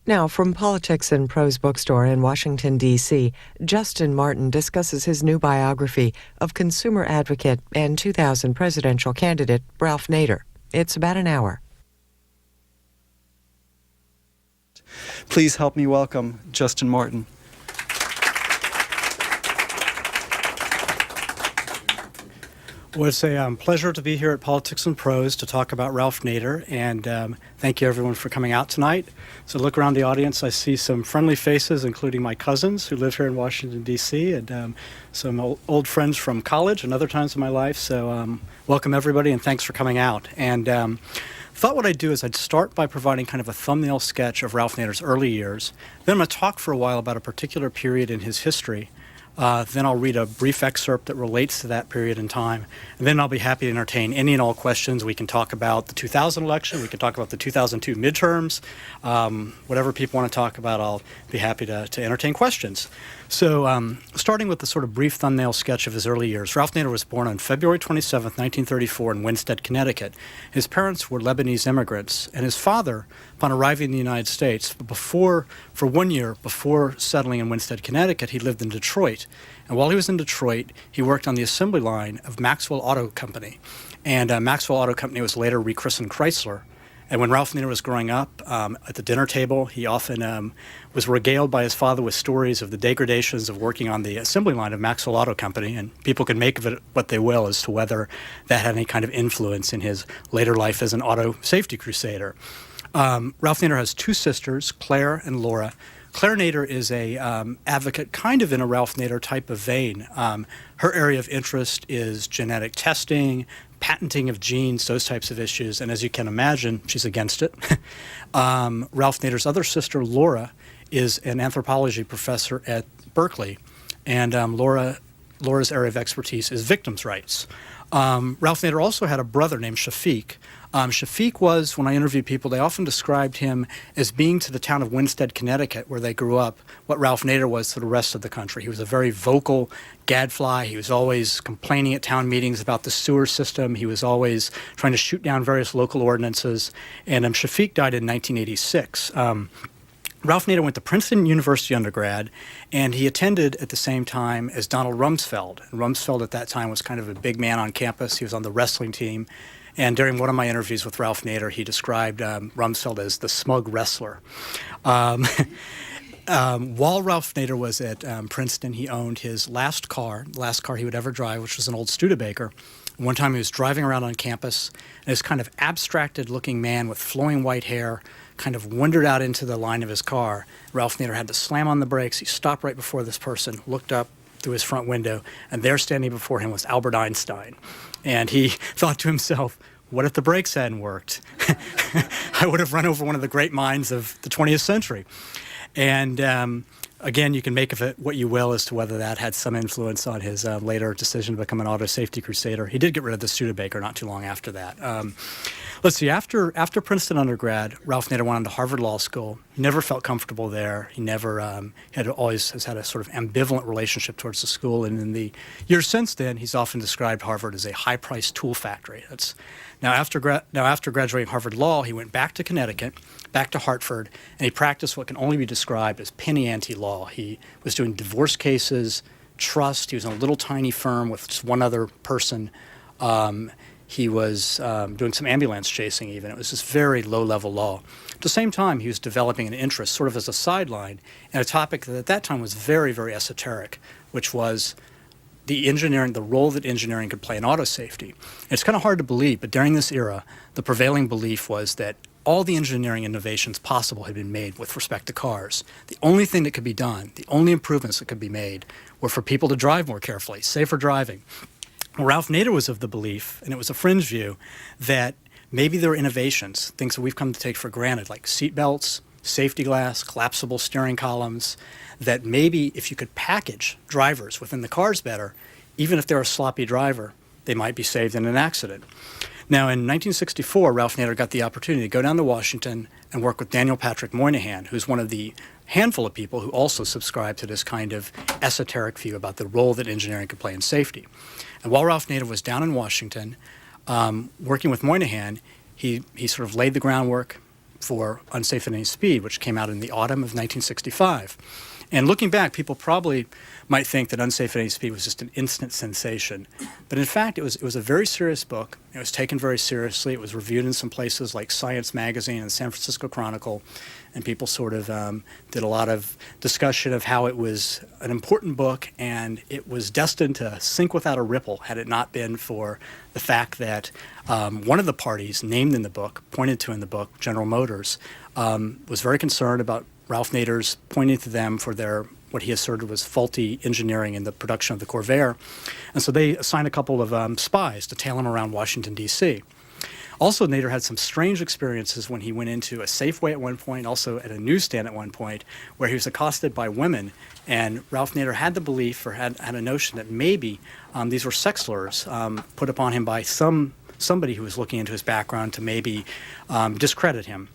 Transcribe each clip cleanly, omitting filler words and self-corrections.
Now, from Politics and Prose Bookstore in Washington, D.C., Justin Martin discusses his new biography of consumer advocate and 2000 presidential candidate Ralph Nader. It's about an hour. Please help me welcome Justin Martin. Well, it's a pleasure to be here at Politics and Prose to talk about Ralph Nader, and thank you everyone for coming out tonight. So look around the audience, I see some friendly faces, including my cousins who live here in Washington, D.C., and some old friends from college and other times in my life. So welcome everybody, and thanks for coming out. And thought what I'd do is I'd start by providing kind of a thumbnail sketch of Ralph Nader's early years. Then I'm going to talk for a while about a particular period in his history. Then I'll read a brief excerpt that relates to that period in time. And then I'll be happy to entertain any and all questions. We can talk about the 2000 election. We can talk about the 2002 midterms. Whatever people want to talk about, I'll be happy to entertain questions. So starting with the sort of brief thumbnail sketch of his early years, Ralph Nader was born on February 27, 1934 in Winsted, Connecticut. His parents were Lebanese immigrants, and his father, upon arriving in the United States, for 1 year before settling in Winsted, Connecticut, he lived in Detroit. And while he was in Detroit, he worked on the assembly line of Maxwell Auto Company. And Maxwell Auto Company was later rechristened Chrysler. And when Ralph Nader was growing up, at the dinner table, he often was regaled by his father with stories of the degradations of working on the assembly line of Maxwell Auto Company, and people can make of it what they will as to whether that had any kind of influence in his later life as an auto safety crusader. Ralph Nader has two sisters, Claire and Laura. Claire Nader is a advocate kind of in a Ralph Nader type of vein. Her area of interest is genetic testing, patenting of genes, those types of issues, and as you can imagine, she's against it. Ralph Nader's other sister, Laura, is an anthropology professor at Berkeley, and Laura's area of expertise is victims' rights. Ralph Nader also had a brother named Shafiq. Shafiq was, when I interviewed people, they often described him as being to the town of Winsted, Connecticut, where they grew up, what Ralph Nader was to the rest of the country. He was a very vocal gadfly. He was always complaining at town meetings about the sewer system. He was always trying to shoot down various local ordinances. And Shafiq died in 1986. Ralph Nader went to Princeton University undergrad, and he attended at the same time as Donald Rumsfeld. And Rumsfeld at that time was kind of a big man on campus. He was on the wrestling team. And during one of my interviews with Ralph Nader, he described Rumsfeld as the smug wrestler. While Ralph Nader was at Princeton, he owned his last car he would ever drive, which was an old Studebaker. One time he was driving around on campus, and this kind of abstracted-looking man with flowing white hair kind of wandered out into the line of his car. Ralph Nader had to slam on the brakes. He stopped right before this person, looked up through his front window, and there standing before him was Albert Einstein. And he thought to himself, what if the brakes hadn't worked? I would have run over one of the great minds of the 20th century. And again, you can make of it what you will as to whether that had some influence on his later decision to become an auto safety crusader. He did get rid of the Studebaker not too long after that. Let's see, after Princeton undergrad, Ralph Nader went on to Harvard Law School. He never felt comfortable there. He never has had a sort of ambivalent relationship towards the school. And in the years since then, he's often described Harvard as a high-priced tool factory. Now after graduating Harvard Law, he went back to Connecticut, back to Hartford, and he practiced what can only be described as penny ante law. He was doing divorce cases, trust. He was in a little tiny firm with just one other person. He was doing some ambulance chasing even. It was just very low-level law. At the same time, he was developing an interest sort of as a sideline in a topic that at that time was very, very esoteric, which was the role that engineering could play in auto safety. It's kind of hard to believe, but during this era, the prevailing belief was that all the engineering innovations possible had been made with respect to cars. The only thing that could be done, the only improvements that could be made, were for people to drive more carefully, safer driving. Ralph Nader was of the belief, and it was a fringe view, that maybe there are innovations, things that we've come to take for granted, like seat belts, safety glass, collapsible steering columns, that maybe if you could package drivers within the cars better, even if they're a sloppy driver, they might be saved in an accident. Now, in 1964, Ralph Nader got the opportunity to go down to Washington and work with Daniel Patrick Moynihan, who's one of the handful of people who also subscribe to this kind of esoteric view about the role that engineering could play in safety. And while Ralph Nader was down in Washington, working with Moynihan, he sort of laid the groundwork, for Unsafe at Any Speed, which came out in the autumn of 1965. And looking back, people probably might think that Unsafe at Any Speed was just an instant sensation. But in fact, it was a very serious book. It was taken very seriously. It was reviewed in some places like Science Magazine and San Francisco Chronicle. And people sort of did a lot of discussion of how it was an important book, and it was destined to sink without a ripple had it not been for the fact that one of the parties named in the book, pointed to in the book, General Motors, was very concerned about Ralph Nader's pointing to them for their what he asserted was faulty engineering in the production of the Corvair. And so they assigned a couple of spies to tail him around Washington, D.C. Also, Nader had some strange experiences when he went into a Safeway at one point, also at a newsstand at one point, where he was accosted by women. And Ralph Nader had the belief, or had a notion, that maybe these were sex slurs put upon him by somebody who was looking into his background to maybe discredit him.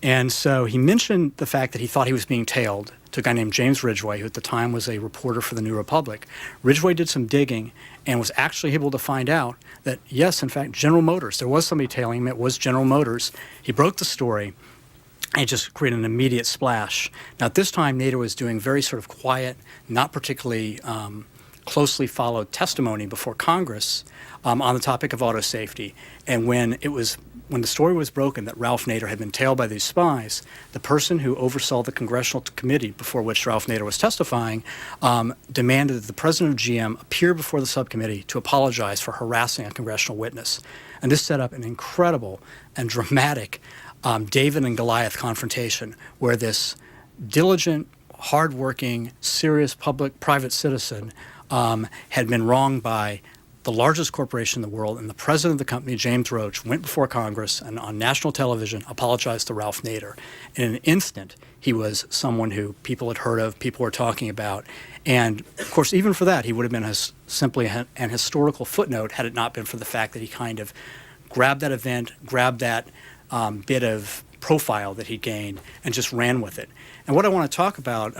And so he mentioned the fact that he thought he was being tailed to a guy named James Ridgway, who at the time was a reporter for the New Republic. Ridgway did some digging and was actually able to find out that, yes, in fact, General Motors, there was somebody tailing him. It was General Motors. He broke the story and it just created an immediate splash. Now, at this time, Nader was doing very sort of quiet, not particularly closely followed testimony before Congress on the topic of auto safety. And when the story was broken that Ralph Nader had been tailed by these spies, the person who oversaw the congressional committee before which Ralph Nader was testifying demanded that the president of GM appear before the subcommittee to apologize for harassing a congressional witness. And this set up an incredible and dramatic David and Goliath confrontation where this diligent, hardworking, serious private citizen had been wronged by the largest corporation in the world, and the president of the company, James Roach, went before Congress and on national television apologized to Ralph Nader. In an instant, he was someone who people had heard of, people were talking about. And, of course, even for that, he would have been simply an historical footnote had it not been for the fact that he kind of grabbed that event, grabbed that bit of profile that he gained, and just ran with it. And what I want to talk about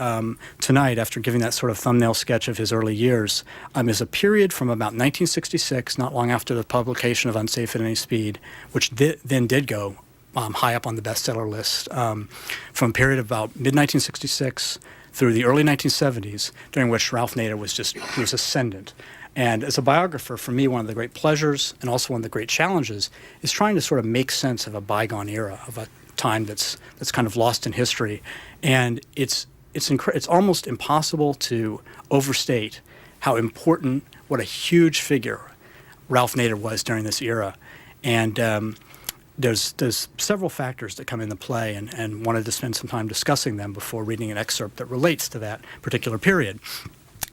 tonight, after giving that sort of thumbnail sketch of his early years, is a period from about 1966, not long after the publication of Unsafe at Any Speed, which then did go high up on the bestseller list, from a period of about mid-1966 through the early 1970s, during which Ralph Nader was ascendant. And as a biographer, for me, one of the great pleasures and also one of the great challenges is trying to sort of make sense of a bygone era, of a time that's kind of lost in history. And it's almost impossible to overstate how important, what a huge figure Ralph Nader was during this era. And there's several factors that come into play, and wanted to spend some time discussing them before reading an excerpt that relates to that particular period.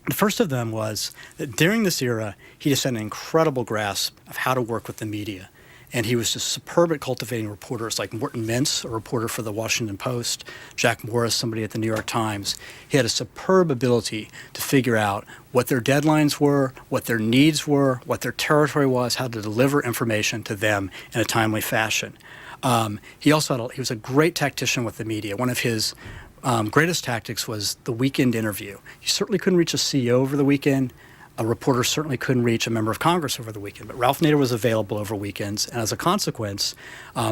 The first of them was that during this era, he just had an incredible grasp of how to work with the media. And he was just superb at cultivating reporters like Morton Mintz, a reporter for the Washington Post, Jack Morris, somebody at the New York Times. He had a superb ability to figure out what their deadlines were, what their needs were, what their territory was, how to deliver information to them in a timely fashion. He was a great tactician with the media. One of his greatest tactics was the weekend interview. You certainly couldn't reach a CEO over the weekend. A reporter certainly couldn't reach a member of Congress over the weekend, but Ralph Nader was available over weekends, and as a consequence,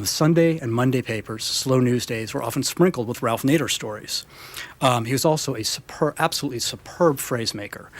Sunday and Monday papers, slow news days, were often sprinkled with Ralph Nader stories. He was also a absolutely superb phrase maker.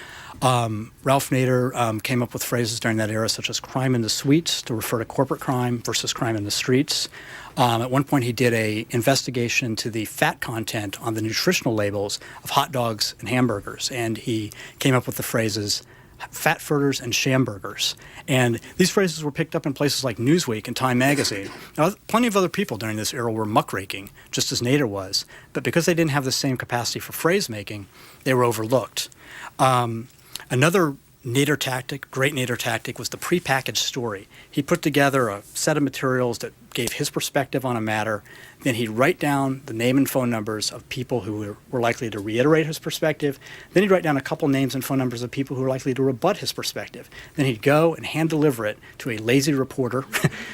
Ralph Nader came up with phrases during that era such as crime in the suites to refer to corporate crime versus crime in the streets. At one point, he did an investigation into the fat content on the nutritional labels of hot dogs and hamburgers, and he came up with the phrases fatfurters and shamburgers. And these phrases were picked up in places like Newsweek and Time magazine. Now, plenty of other people during this era were muckraking, just as Nader was, but because they didn't have the same capacity for phrase making, they were overlooked. Another Nader tactic, great Nader tactic, was the prepackaged story. He put together a set of materials that gave his perspective on a matter. Then he'd write down the name and phone numbers of people who were likely to reiterate his perspective. Then he'd write down a couple names and phone numbers of people who were likely to rebut his perspective. Then he'd go and hand deliver it to a lazy reporter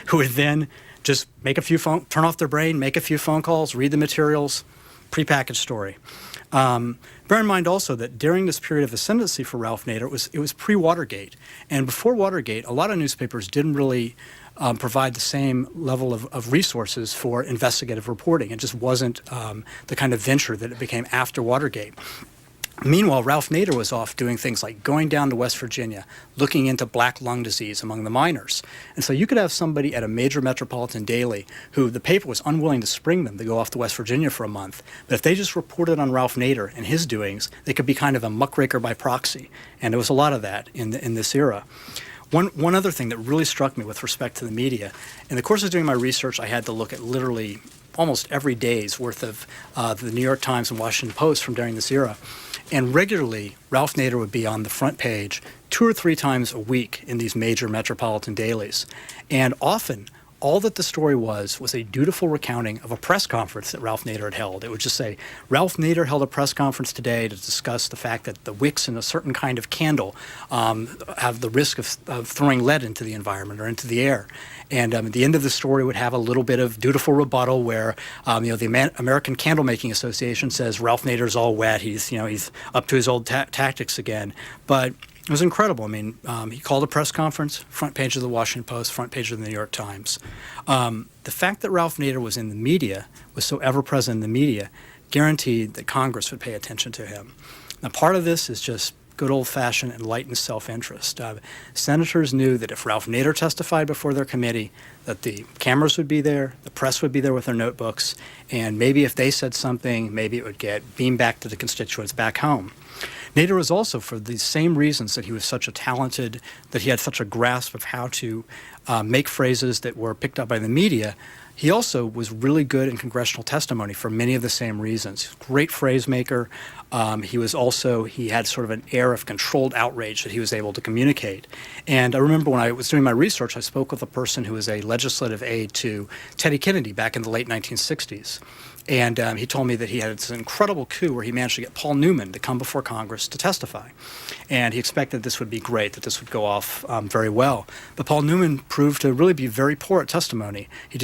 who would then just turn off their brain, make a few phone calls, read the materials, prepackaged story. Bear in mind also that during this period of ascendancy for Ralph Nader, it was pre-Watergate. And before Watergate, a lot of newspapers didn't really provide the same level of resources for investigative reporting. It just wasn't the kind of venture that it became after Watergate. Meanwhile, Ralph Nader was off doing things like going down to West Virginia, looking into black lung disease among the miners. And so you could have somebody at a major metropolitan daily who the paper was unwilling to spring them to go off to West Virginia for a month. But if they just reported on Ralph Nader and his doings, they could be kind of a muckraker by proxy. And there was a lot of that in this era. One other thing that really struck me with respect to the media, in the course of doing my research, I had to look at literally almost every day's worth of the New York Times and Washington Post from during this era. And regularly, Ralph Nader would be on the front page 2 or 3 times a week in these major metropolitan dailies. And often, all that the story was a dutiful recounting of a press conference that Ralph Nader had held. It would just say, Ralph Nader held a press conference today to discuss the fact that the wicks in a certain kind of candle have the risk of throwing lead into the environment or into the air. And at the end of the story would have a little bit of dutiful rebuttal where, the American Candle Making Association says Ralph Nader's all wet. He's up to his old tactics again. But it was incredible. I mean, he called a press conference, front page of the Washington Post, front page of the New York Times. The fact that Ralph Nader was in the media, was so ever-present in the media, guaranteed that Congress would pay attention to him. Now, part of this is just good old-fashioned enlightened self-interest. Senators knew that if Ralph Nader testified before their committee, that the cameras would be there, the press would be there with their notebooks, and maybe if they said something, maybe it would get beamed back to the constituents back home. Nader was also, for the same reasons that he was such a talented, that he had such a grasp of how to make phrases that were picked up by the media, he also was really good in congressional testimony for many of the same reasons. Great phrase maker. He had sort of an air of controlled outrage that he was able to communicate. And I remember when I was doing my research, I spoke with a person who was a legislative aide to Teddy Kennedy back in the late 1960s. And he told me that he had this incredible coup where he managed to get Paul Newman to come before Congress to testify. And he expected this would be great, that this would go off very well. But Paul Newman proved to really be very poor at testimony. He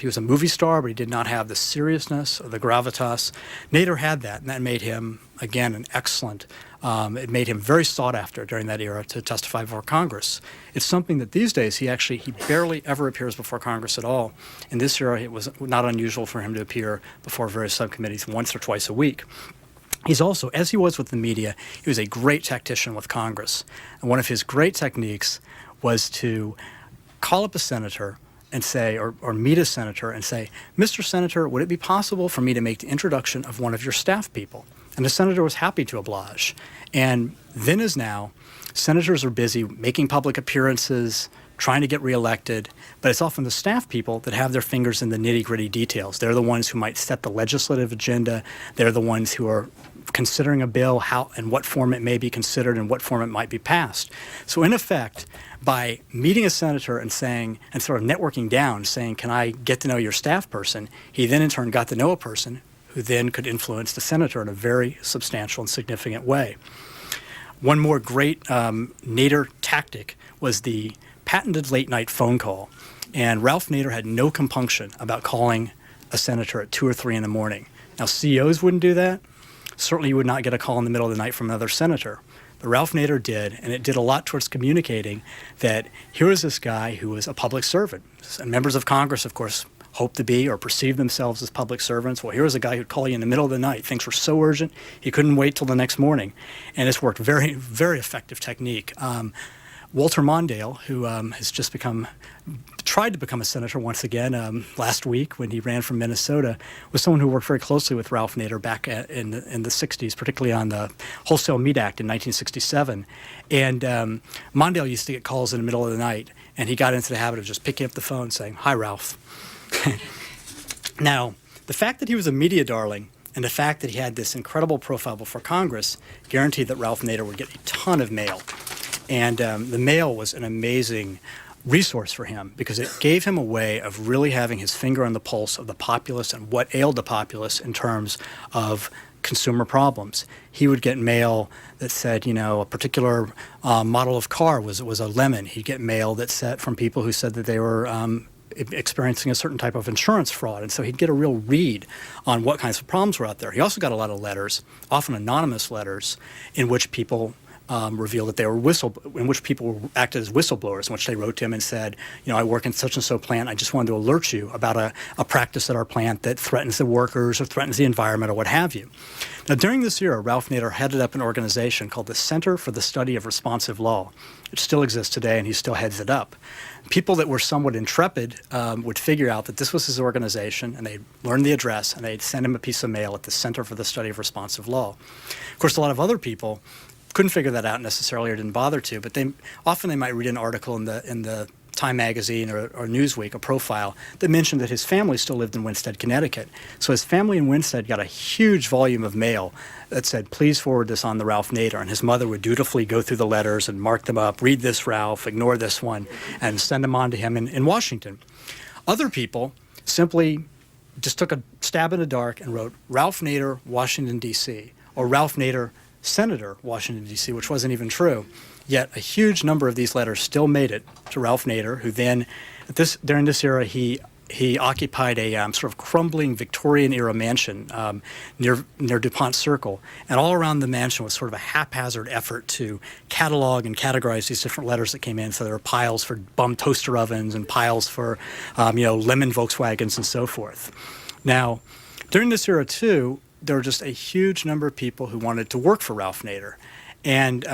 was a movie star, but he did not have the seriousness or the gravitas. Nader had that, and that made him, again, an excellent it made him very sought after during that era to testify before Congress. It's something that these days he barely ever appears before Congress at all. In this era, it was not unusual for him to appear before various subcommittees once or twice a week. He's also, as he was with the media, he was a great tactician with Congress. And one of his great techniques was to call up a senator and say, or meet a senator and say, Mr. Senator, would it be possible for me to make the introduction of one of your staff people? And the senator was happy to oblige. And then as now, senators are busy making public appearances, trying to get reelected, but it's often the staff people that have their fingers in the nitty-gritty details. They're the ones who might set the legislative agenda. They're the ones who are considering a bill, how and what form it may be considered and what form it might be passed. So in effect, by meeting a senator and saying, and sort of networking down, saying, can I get to know your staff person, he then in turn got to know a person who then could influence the senator in a very substantial and significant way. One more great Nader tactic was the patented late-night phone call. And Ralph Nader had no compunction about calling a senator at 2 or 3 in the morning. Now, CEOs wouldn't do that. Certainly you would not get a call in the middle of the night from another senator. But Ralph Nader did, and it did a lot towards communicating that here was this guy who was a public servant. And members of Congress, of course, hope to be or perceive themselves as public servants. Well, here was a guy who'd call you in the middle of the night. Things were so urgent, he couldn't wait till the next morning. And it's worked very, very effective technique. Walter Mondale, who has just tried to become a senator once again last week when he ran from Minnesota, was someone who worked very closely with Ralph Nader back in the 60s, particularly on the Wholesale Meat Act in 1967. And Mondale used to get calls in the middle of the night, and he got into the habit of just picking up the phone saying, "Hi, Ralph." Now, the fact that he was a media darling and the fact that he had this incredible profile before Congress guaranteed that Ralph Nader would get a ton of mail. And the mail was an amazing resource for him because it gave him a way of really having his finger on the pulse of the populace and what ailed the populace in terms of consumer problems. He would get mail that said, a particular model of car was a lemon. He'd get mail that said from people who said that they were experiencing a certain type of insurance fraud. And so he'd get a real read on what kinds of problems were out there. He also got a lot of letters, often anonymous letters, in which people revealed that they were in which people acted as whistleblowers, in which they wrote to him and said, I work in such and so plant. I just wanted to alert you about a practice at our plant that threatens the workers or threatens the environment or what have you. Now, during this era, Ralph Nader headed up an organization called the Center for the Study of Responsive Law. It still exists today, and he still heads it up. People that were somewhat intrepid would figure out that this was his organization, and they'd learn the address, and they'd send him a piece of mail at the Center for the Study of Responsive Law. Of course, a lot of other people couldn't figure that out necessarily or didn't bother to, but they might read an article in the Time magazine or Newsweek, a profile that mentioned that his family still lived in Winsted, Connecticut. So his family in Winsted got a huge volume of mail that said, please forward this on to Ralph Nader. And his mother would dutifully go through the letters and mark them up, read this, Ralph, ignore this one, and send them on to him in Washington. Other people simply just took a stab in the dark and wrote Ralph Nader, Washington, D.C., or Ralph Nader, Senator, Washington, D.C., which wasn't even true. Yet a huge number of these letters still made it to Ralph Nader, who then, during this era, he occupied a sort of crumbling Victorian-era mansion near DuPont Circle. And all around the mansion was sort of a haphazard effort to catalog and categorize these different letters that came in. So there were piles for bum toaster ovens and piles for, lemon Volkswagens and so forth. Now, during this era, too, there were just a huge number of people who wanted to work for Ralph Nader. And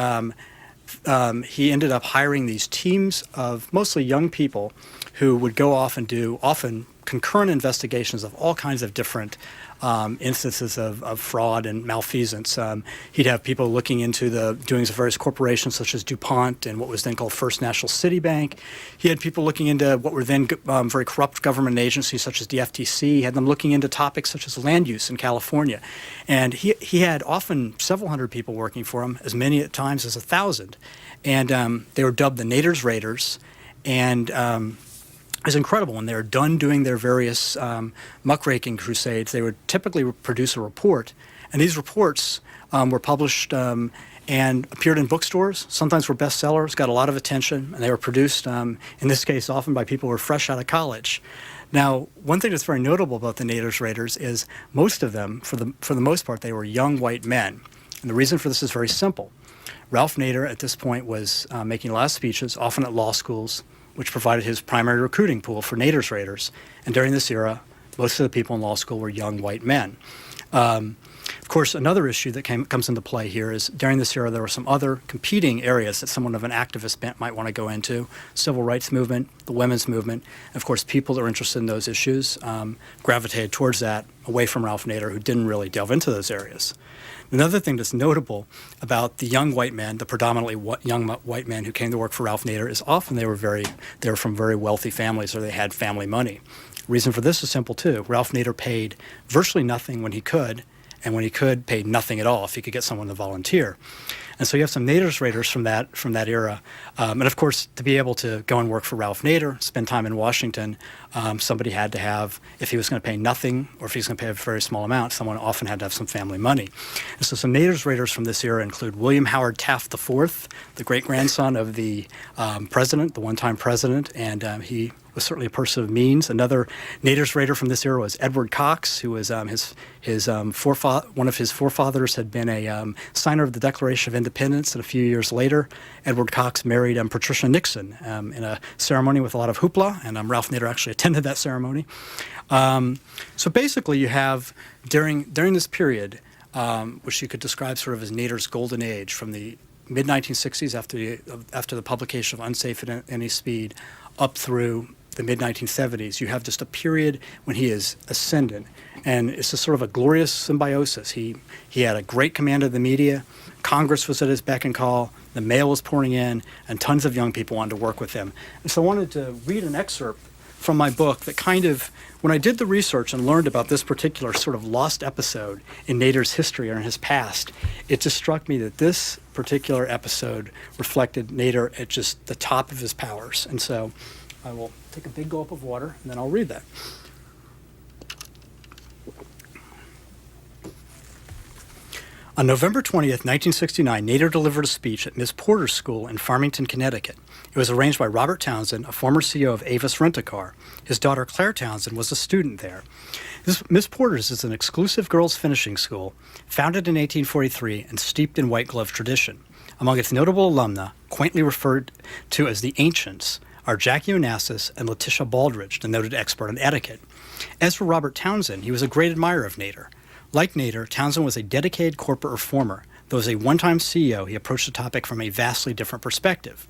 he ended up hiring these teams of mostly young people who would go off and do often concurrent investigations of all kinds of different instances of fraud and malfeasance. He'd have people looking into the doings of various corporations such as DuPont and what was then called First National City Bank. He had people looking into what were then very corrupt government agencies such as the FTC. He had them looking into topics such as land use in California. And he had often several hundred people working for him, as many at times as 1,000. And they were dubbed the Nader's Raiders. And it was incredible. When they were done doing their various muckraking crusades, they would typically produce a report. And these reports were published and appeared in bookstores, sometimes were bestsellers, got a lot of attention, and they were produced, in this case, often by people who were fresh out of college. Now, one thing that's very notable about the Nader's Raiders is most of them, for the most part, they were young white men. And the reason for this is very simple. Ralph Nader, at this point, was making a lot of speeches, often at law schools, which provided his primary recruiting pool for Nader's Raiders. And during this era, most of the people in law school were young white men. Of course, another issue that comes into play here is during this era, there were some other competing areas that someone of an activist bent might want to go into: civil rights movement, the women's movement. And of course, people that were interested in those issues gravitated towards that, away from Ralph Nader, who didn't really delve into those areas. Another thing that's notable about the young white men, the predominantly young white men who came to work for Ralph Nader, is often they were from very wealthy families, or they had family money. The reason for this is simple too. Ralph Nader paid virtually nothing when he could, and when he could, paid nothing at all if he could get someone to volunteer. And so you have some Nader's Raiders from that era. And of course, to be able to go and work for Ralph Nader, spend time in Washington, somebody had to have, if he was going to pay nothing or if he was going to pay a very small amount, someone often had to have some family money. And so some Nader's Raiders from this era include William Howard Taft IV, the great-grandson of the president, the one-time president, and he was certainly a person of means. Another Nader's Raider from this era was Edward Cox, who was one of his forefathers had been a signer of the Declaration of Independence, and a few years later, Edward Cox married Patricia Nixon in a ceremony with a lot of hoopla, and Ralph Nader actually attended that ceremony. So basically, you have during this period, which you could describe sort of as Nader's golden age, from the mid-1960s after the publication of Unsafe at Any Speed, up through the mid-1970s, you have just a period when he is ascendant. And it's a sort of a glorious symbiosis. He had a great command of the media. Congress was at his beck and call. The mail was pouring in, and tons of young people wanted to work with him. And so I wanted to read an excerpt from my book that kind of, when I did the research and learned about this particular sort of lost episode in Nader's history or in his past, it just struck me that this particular episode reflected Nader at just the top of his powers. And so I will take a big gulp of water, and then I'll read that. On November 20th, 1969, Nader delivered a speech at Miss Porter's school in Farmington, Connecticut. It was arranged by Robert Townsend, a former CEO of Avis Rent-A-Car. His daughter, Claire Townsend, was a student there. Miss Porter's is an exclusive girls' finishing school, founded in 1843 and steeped in white glove tradition. Among its notable alumna, quaintly referred to as the Ancients, are Jackie Onassis and Letitia Baldridge, the noted expert on etiquette. As for Robert Townsend, he was a great admirer of Nader. Like Nader, Townsend was a dedicated corporate reformer. Though as a one-time CEO, he approached the topic from a vastly different perspective.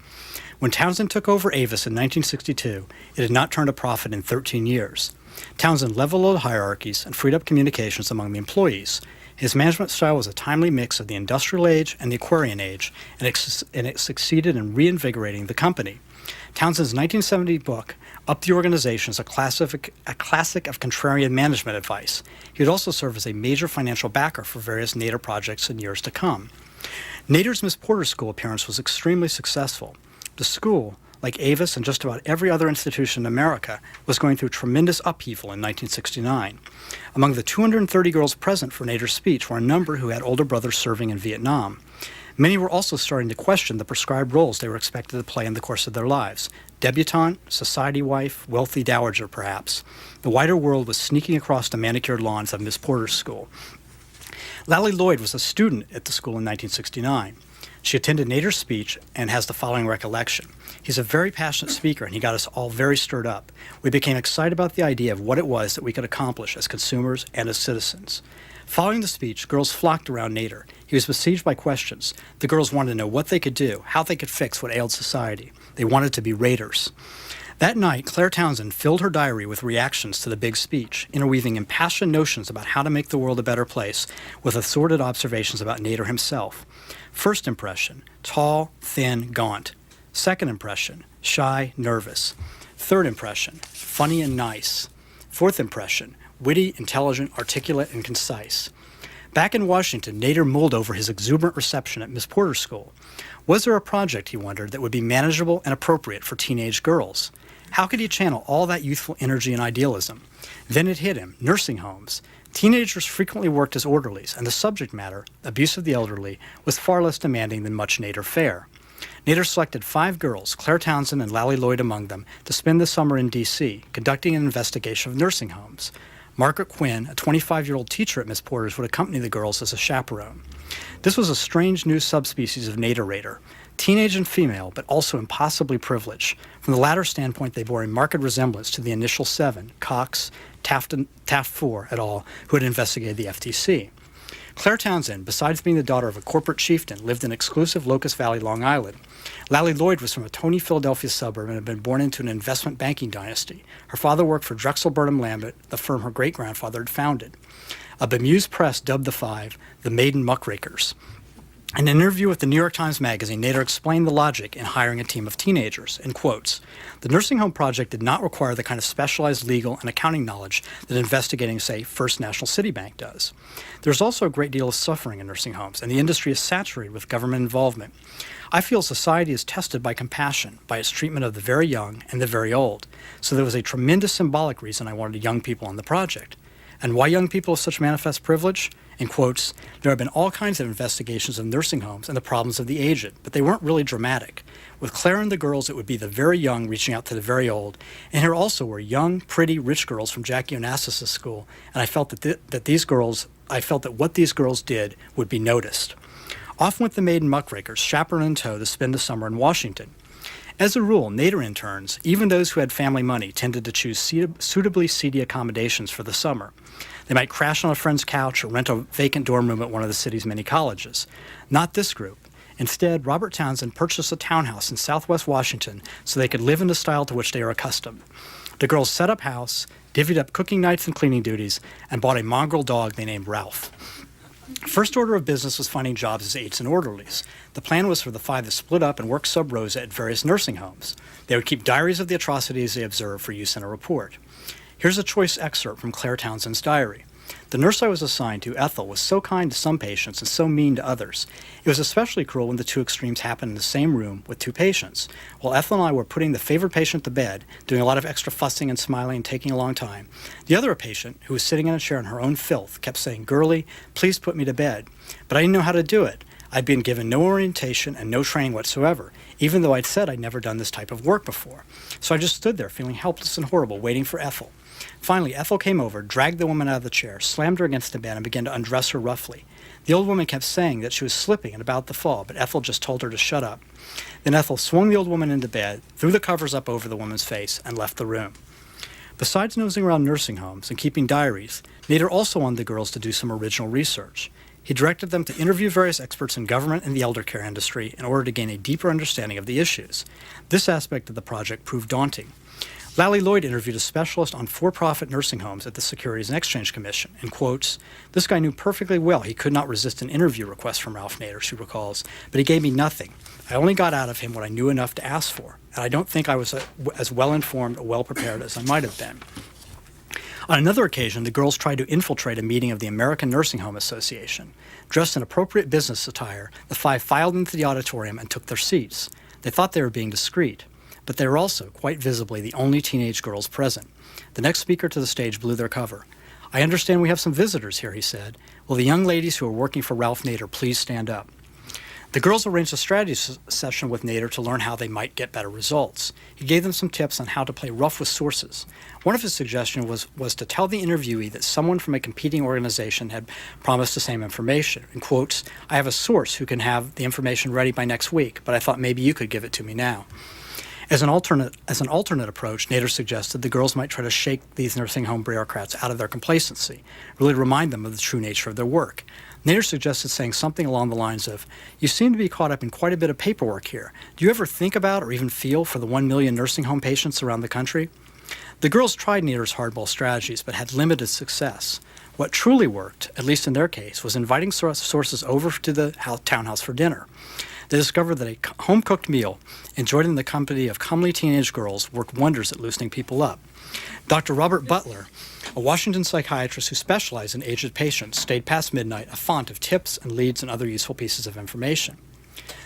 When Townsend took over Avis in 1962, it had not turned a profit in 13 years. Townsend leveled hierarchies and freed up communications among the employees. His management style was a timely mix of the industrial age and the Aquarian age, and it succeeded in reinvigorating the company. Townsend's 1970 book, Up the Organization, is a classic of contrarian management advice. He would also serve as a major financial backer for various Nader projects in years to come. Nader's Miss Porter School appearance was extremely successful. The school, like Avis and just about every other institution in America, was going through tremendous upheaval in 1969. Among the 230 girls present for Nader's speech were a number who had older brothers serving in Vietnam. Many were also starting to question the prescribed roles they were expected to play in the course of their lives. Debutante, society wife, wealthy dowager, perhaps. The wider world was sneaking across the manicured lawns of Miss Porter's school. Lally Lloyd was a student at the school in 1969. She attended Nader's speech and has the following recollection. He's a very passionate speaker, and he got us all very stirred up. We became excited about the idea of what it was that we could accomplish as consumers and as citizens. Following the speech, girls flocked around Nader. He was besieged by questions. The girls wanted to know what they could do, how they could fix what ailed society. They wanted to be raiders. That night, Claire Townsend filled her diary with reactions to the big speech, interweaving impassioned notions about how to make the world a better place with assorted observations about Nader himself. First impression, tall, thin, gaunt. Second impression, shy, nervous. Third impression, funny and nice. Fourth impression, witty, intelligent, articulate, and concise. Back in Washington, Nader mulled over his exuberant reception at Miss Porter's school. Was there a project, he wondered, that would be manageable and appropriate for teenage girls? How could he channel all that youthful energy and idealism? Then it hit him, nursing homes. Teenagers frequently worked as orderlies, and the subject matter, abuse of the elderly, was far less demanding than much Nader fare. Nader selected 5 girls, Claire Townsend and Lally Lloyd among them, to spend the summer in D.C., conducting an investigation of nursing homes. Margaret Quinn, a 25-year-old teacher at Miss Porter's, would accompany the girls as a chaperone. This was a strange new subspecies of Nader raider, teenage and female, but also impossibly privileged. From the latter standpoint, they bore a marked resemblance to the initial 7, Cox, Taft IV et al., who had investigated the FTC. Claire Townsend, besides being the daughter of a corporate chieftain, lived in exclusive Locust Valley, Long Island. Lally Lloyd was from a tony Philadelphia suburb and had been born into an investment banking dynasty. Her father worked for Drexel Burnham Lambert, the firm her great-grandfather had founded. A bemused press dubbed the 5 the Maiden Muckrakers. In an interview with the New York Times Magazine, Nader explained the logic in hiring a team of teenagers, in quotes, "The nursing home project did not require the kind of specialized legal and accounting knowledge that investigating, say, First National City Bank does. There's also a great deal of suffering in nursing homes, and the industry is saturated with government involvement. I feel society is tested by compassion, by its treatment of the very young and the very old. So there was a tremendous symbolic reason I wanted young people on the project. And why young people of such manifest privilege? In quotes, there have been all kinds of investigations of nursing homes and the problems of the aged, but they weren't really dramatic. With Claire and the girls, it would be the very young reaching out to the very old. And here also were young, pretty, rich girls from Jackie Onassis' school, and I felt that what these girls did would be noticed. Often with the Maiden Muckrakers, chaperone in tow, to spend the summer in Washington. As a rule, Nader interns, even those who had family money, tended to choose suitably seedy accommodations for the summer. They might crash on a friend's couch or rent a vacant dorm room at one of the city's many colleges. Not this group. Instead, Robert Townsend purchased a townhouse in southwest Washington so they could live in the style to which they are accustomed. The girls set up house, divvied up cooking nights and cleaning duties, and bought a mongrel dog they named Ralph. First order of business was finding jobs as aides and orderlies. The plan was for the 5 to split up and work sub rosa at various nursing homes. They would keep diaries of the atrocities they observed for use in a report. Here's a choice excerpt from Claire Townsend's diary. The nurse I was assigned to, Ethel, was so kind to some patients and so mean to others. It was especially cruel when the two extremes happened in the same room with 2 patients. While Ethel and I were putting the favored patient to bed, doing a lot of extra fussing and smiling and taking a long time, the other patient, who was sitting in a chair in her own filth, kept saying, "Girlie, please put me to bed." But I didn't know how to do it. I'd been given no orientation and no training whatsoever, even though I'd said I'd never done this type of work before. So I just stood there feeling helpless and horrible, waiting for Ethel. Finally, Ethel came over, dragged the woman out of the chair, slammed her against the bed, and began to undress her roughly. The old woman kept saying that she was slipping and about to fall, but Ethel just told her to shut up. Then Ethel swung the old woman into bed, threw the covers up over the woman's face, and left the room. Besides nosing around nursing homes and keeping diaries, Nader also wanted the girls to do some original research. He directed them to interview various experts in government and the elder care industry in order to gain a deeper understanding of the issues. This aspect of the project proved daunting. Lally Lloyd interviewed a specialist on for-profit nursing homes at the Securities and Exchange Commission. In quotes, "This guy knew perfectly well he could not resist an interview request from Ralph Nader," she recalls, "but he gave me nothing. I only got out of him what I knew enough to ask for, and I don't think I was as well-informed or well-prepared as I might have been." On another occasion, the girls tried to infiltrate a meeting of the American Nursing Home Association. Dressed in appropriate business attire, the five filed into the auditorium and took their seats. They thought they were being discreet, but they were also, quite visibly, the only teenage girls present. The next speaker to the stage blew their cover. "I understand we have some visitors here," he said. "Will the young ladies who are working for Ralph Nader please stand up?" The girls arranged a strategy session with Nader to learn how they might get better results. He gave them some tips on how to play rough with sources. One of his suggestions was to tell the interviewee that someone from a competing organization had promised the same information. In quotes, "I have a source who can have the information ready by next week, but I thought maybe you could give it to me now." As an alternate approach, Nader suggested the girls might try to shake these nursing home bureaucrats out of their complacency, really remind them of the true nature of their work. Nader suggested saying something along the lines of, "You seem to be caught up in quite a bit of paperwork here. Do you ever think about or even feel for the 1 million nursing home patients around the country?" The girls tried Nader's hardball strategies, but had limited success. What truly worked, at least in their case, was inviting sources over to the townhouse for dinner. They discovered that a home-cooked meal, enjoyed in the company of comely teenage girls, worked wonders at loosening people up. Dr. Robert Butler, a Washington psychiatrist who specialized in aged patients, stayed past midnight, a font of tips and leads and other useful pieces of information.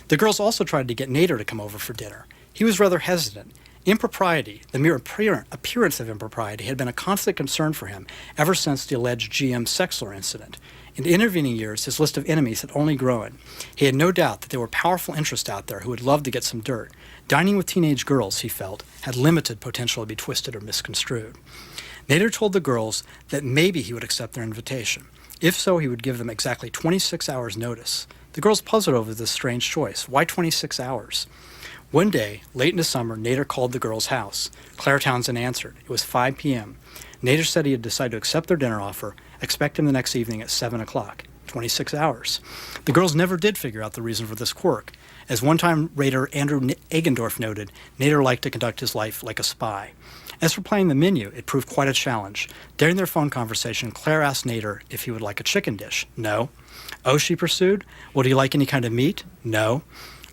The girls also tried to get Nader to come over for dinner. He was rather hesitant. Impropriety, the mere appearance of impropriety, had been a constant concern for him ever since the alleged GM Sexler incident. In the intervening years, his list of enemies had only grown. He had no doubt that there were powerful interests out there who would love to get some dirt. Dining with teenage girls, he felt, had limited potential to be twisted or misconstrued. Nader told the girls that maybe he would accept their invitation. If so, he would give them exactly 26 hours' notice. The girls puzzled over this strange choice. Why 26 hours? One day, late in the summer, Nader called the girls' house. Claire Townsend answered. It was 5 p.m. Nader said he had decided to accept their dinner offer, expect him the next evening at 7 o'clock. 26 hours. The girls never did figure out the reason for this quirk. As one-time raider Andrew Egendorf noted, Nader liked to conduct his life like a spy. As for planning the menu, it proved quite a challenge. During their phone conversation, Claire asked Nader if he would like a chicken dish. No. Oh, she pursued. Well, do you like any kind of meat? No.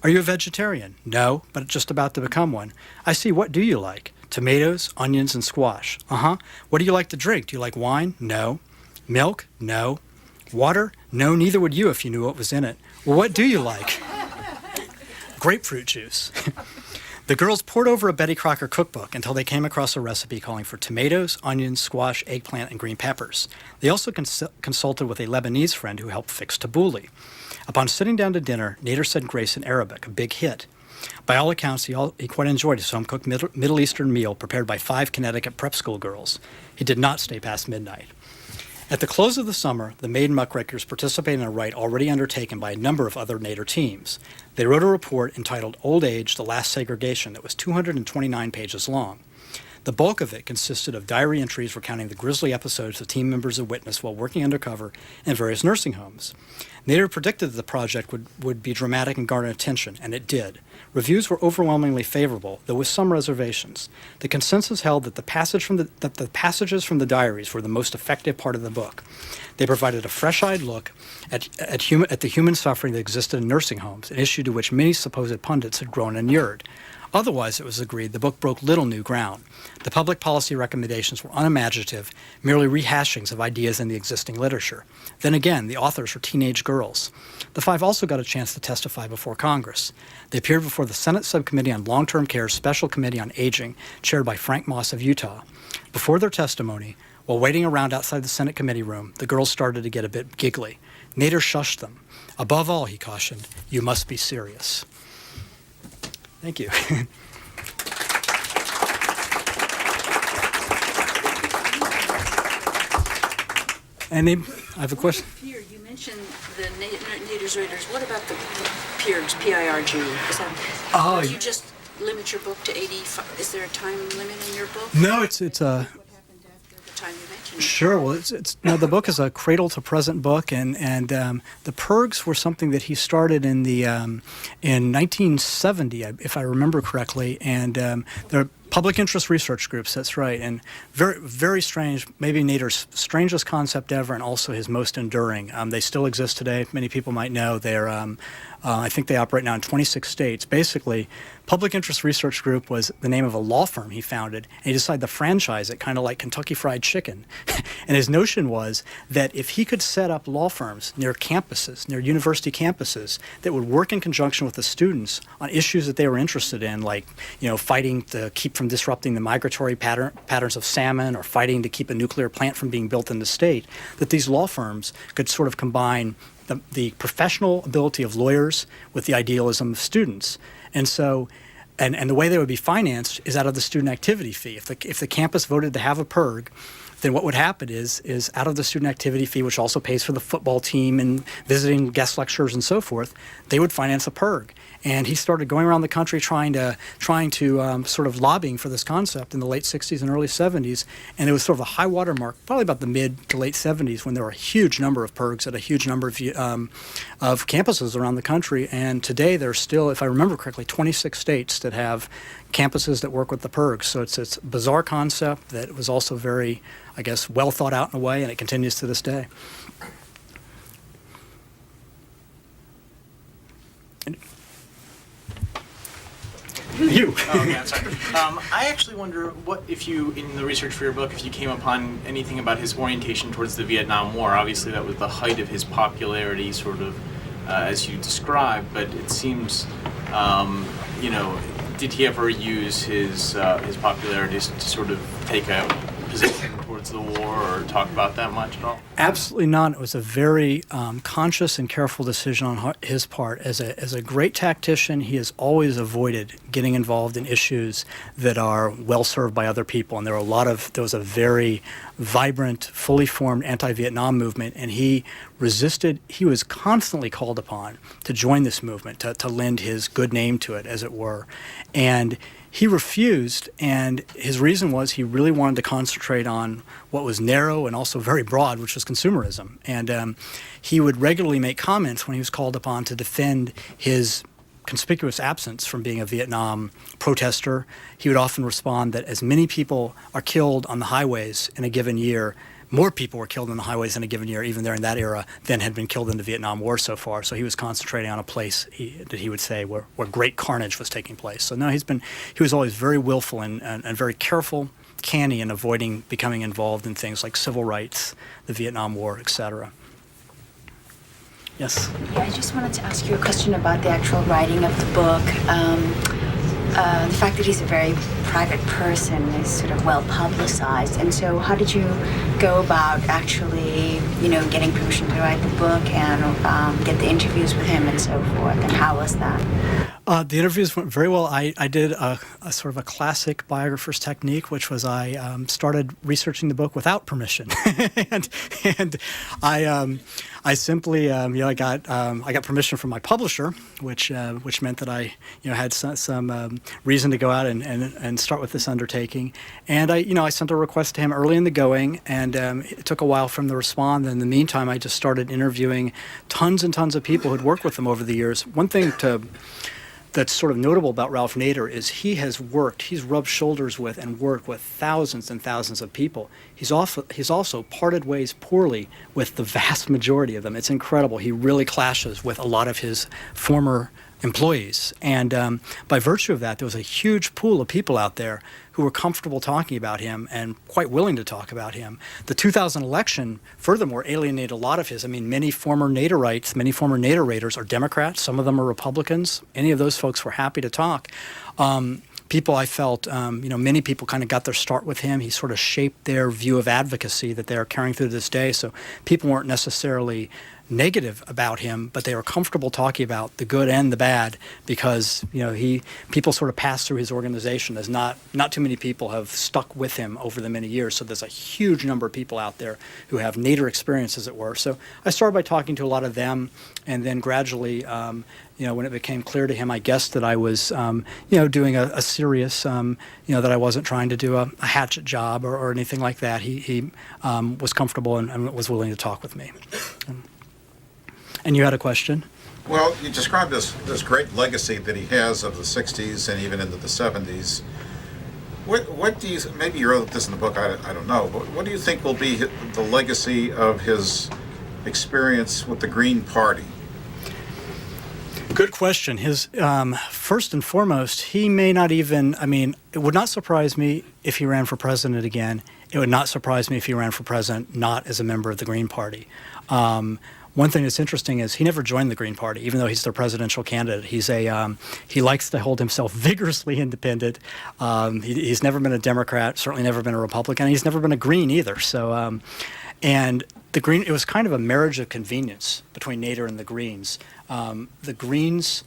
Are you a vegetarian? No, but just about to become one. I see. What do you like? Tomatoes, onions, and squash. Uh-huh. What do you like to drink? Do you like wine? No. Milk? No. Water? No, neither would you if you knew what was in it. Well, what do you like? Grapefruit juice. The girls pored over a Betty Crocker cookbook until they came across a recipe calling for tomatoes, onions, squash, eggplant, and green peppers. They also consulted with a Lebanese friend who helped fix tabbouleh. Upon sitting down to dinner, Nader said grace in Arabic, a big hit. By all accounts, he quite enjoyed his home-cooked Middle Eastern meal prepared by 5 Connecticut prep school girls. He did not stay past midnight. At the close of the summer, the Maid Muckrakers participated in a rite already undertaken by a number of other Nader teams. They wrote a report entitled Old Age, The Last Segregation that was 229 pages long. The bulk of it consisted of diary entries recounting the grisly episodes the team members had witnessed while working undercover in various nursing homes. Nader predicted that the project would be dramatic and garner attention, and it did. Reviews were overwhelmingly favorable, though with some reservations. The consensus held that the passages from the diaries were the most effective part of the book. They provided a fresh-eyed look at the human suffering that existed in nursing homes, an issue to which many supposed pundits had grown inured. Otherwise, it was agreed, the book broke little new ground. The public policy recommendations were unimaginative, merely rehashings of ideas in the existing literature. Then again, the authors were teenage girls. The 5 also got a chance to testify before Congress. They appeared before the Senate Subcommittee on Long-Term Care's Special Committee on Aging, chaired by Frank Moss of Utah. Before their testimony, while waiting around outside the Senate committee room, the girls started to get a bit giggly. Nader shushed them. Above all, he cautioned, you must be serious. Thank you. And I have a question. Peer, you mentioned the Nader's Raiders. What about the Peers, P-I-R-G? Do you just limit your book to 85? Is there a time limit in your book? No, it's a... What happened after the time you mentioned? Sure. Well, it's the book is a cradle to present book, and the Pergs were something that he started in 1970, if I remember correctly, and they're public interest research groups. That's right, and very very strange. Maybe Nader's strangest concept ever, and also his most enduring. They still exist today. Many people might know they're. I think they operate now in 26 states. Basically, Public Interest Research Group was the name of a law firm he founded, and he decided to franchise it, kind of like Kentucky Fried Chicken. And his notion was that if he could set up law firms near campuses, near university campuses, that would work in conjunction with the students on issues that they were interested in, like fighting to keep from disrupting the migratory patterns of salmon, or fighting to keep a nuclear plant from being built in the state, that these law firms could sort of combine the professional ability of lawyers with the idealism of students. And so, and the way they would be financed is out of the student activity fee. If the campus voted to have a PERG, then what would happen is out of the student activity fee, which also pays for the football team and visiting guest lecturers and so forth, they would finance a PERG. And he started going around the country trying to sort of lobbying for this concept in the late 60s and early 70s. And it was sort of a high water mark, probably about the mid to late 70s, when there were a huge number of PERGs at a huge number of campuses around the country. And today there's still, if I remember correctly, 26 states that have campuses that work with the PERGs. So it's a bizarre concept that was also very, I guess, well thought out in a way, and it continues to this day. You. Oh, yeah, sorry. I actually wonder what, if you, in the research for your book, if you came upon anything about his orientation towards the Vietnam War. Obviously, that was the height of his popularity, sort of, as you described, but it seems, did he ever use his popularity to sort of take a position towards the war or talk about that much at all? Absolutely not. It was a very conscious and careful decision on his part. As a great tactician, he has always avoided getting involved in issues that are well served by other people. And there was a very vibrant, fully formed anti-Vietnam movement, and he resisted. He was constantly called upon to join this movement, to lend his good name to it, as it were. And he refused, and his reason was he really wanted to concentrate on what was narrow and also very broad, which was consumerism. And he would regularly make comments when he was called upon to defend his conspicuous absence from being a Vietnam protester. He would often respond that as many people are killed on the highways in a given year, more people were killed on the highways in a given year, even during that era, than had been killed in the Vietnam War so far. So he was concentrating on a place that he would say where great carnage was taking place. So no, he was always very willful and very careful, canny in avoiding becoming involved in things like civil rights, the Vietnam War, etc. Yes? Yeah, I just wanted to ask you a question about the actual writing of the book. The fact that he's a very private person is sort of well publicized. And so how did you go about actually, getting permission to write the book and get the interviews with him and so forth? And how was that? The interviews went very well. I did a sort of a classic biographer's technique, which was I started researching the book without permission, and I simply I got permission from my publisher, which meant that I had some reason to go out and start with this undertaking. And I sent a request to him early in the going, and it took a while for him to respond. And in the meantime, I just started interviewing tons and tons of people who'd worked with him over the years. One thing that's sort of notable about Ralph Nader is he's rubbed shoulders with and worked with thousands and thousands of people. He's also parted ways poorly with the vast majority of them. It's incredible. He really clashes with a lot of his former employees. And by virtue of that, there was a huge pool of people out there who were comfortable talking about him and quite willing to talk about him. The 2000 election, furthermore, alienated a lot of his. many former Naderites, many former Nader Raiders are Democrats. Some of them are Republicans. Any of those folks were happy to talk. People I felt, many people kind of got their start with him. He sort of shaped their view of advocacy that they are carrying through this day. So people weren't necessarily negative about him, but they were comfortable talking about the good and the bad because people sort of passed through his organization. There's not too many people have stuck with him over the many years, so there's a huge number of people out there who have Nader experience, as it were. So I started by talking to a lot of them, and then gradually, when it became clear to him, I guessed that I was, doing a serious, that I wasn't trying to do a hatchet job or anything like that. He was comfortable and was willing to talk with me. And you had a question? Well, you described this great legacy that he has of the 60s and even into the 70s. What do you, maybe you wrote this in the book, I don't know, but what do you think will be the legacy of his experience with the Green Party? Good question. His first and foremost, he may not even, it would not surprise me if he ran for president again. It would not surprise me if he ran for president not as a member of the Green Party. One thing that's interesting is he never joined the Green Party, even though he's their presidential candidate. He likes to hold himself vigorously independent. He's never been a Democrat, certainly never been a Republican. He's never been a Green either. So, and the Green, it was kind of a marriage of convenience between Nader and the Greens. The Greens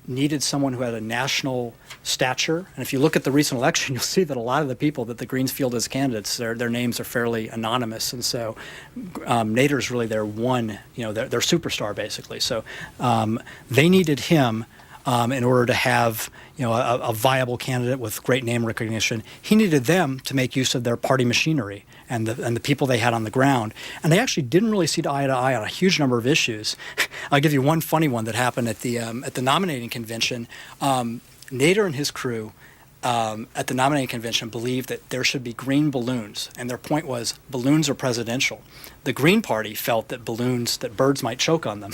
needed someone who had a national stature. And if you look at the recent election, you'll see that a lot of the people that the Greens field as candidates, their names are fairly anonymous. And so Nader's really their one, their superstar, basically. So they needed him in order to have a viable candidate with great name recognition. He needed them to make use of their party machinery and the people they had on the ground. And they actually didn't really see eye to eye on a huge number of issues. I'll give you one funny one that happened at the nominating convention. Nader and his crew at the nominating convention believed that there should be green balloons, and their point was balloons are presidential. The Green Party felt that birds might choke on them.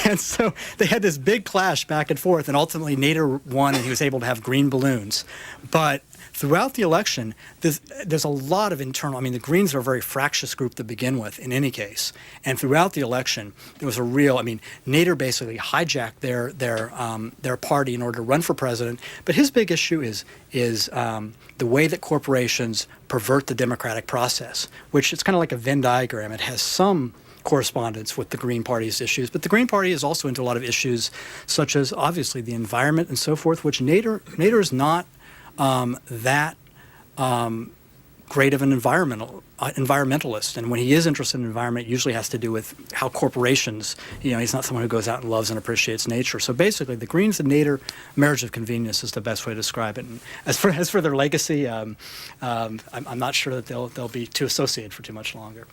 And so they had this big clash back and forth, and ultimately Nader won, and he was able to have green balloons. But throughout the election, there's a lot of internal. The Greens are a very fractious group to begin with, in any case. And throughout the election, there was a real. Nader basically hijacked their party in order to run for president. But his big issue is the way that corporations pervert the democratic process, which it's kind of like a Venn diagram. It has some correspondence with the Green Party's issues, but the Green Party is also into a lot of issues such as obviously the environment and so forth, which Nader is not that great of an environmentalist, and when he is interested in environment, it usually has to do with how corporations, he's not someone who goes out and loves and appreciates nature. So basically, the Greens and Nader, marriage of convenience is the best way to describe it. And as for their legacy, I'm not sure that they'll be too associated for too much longer.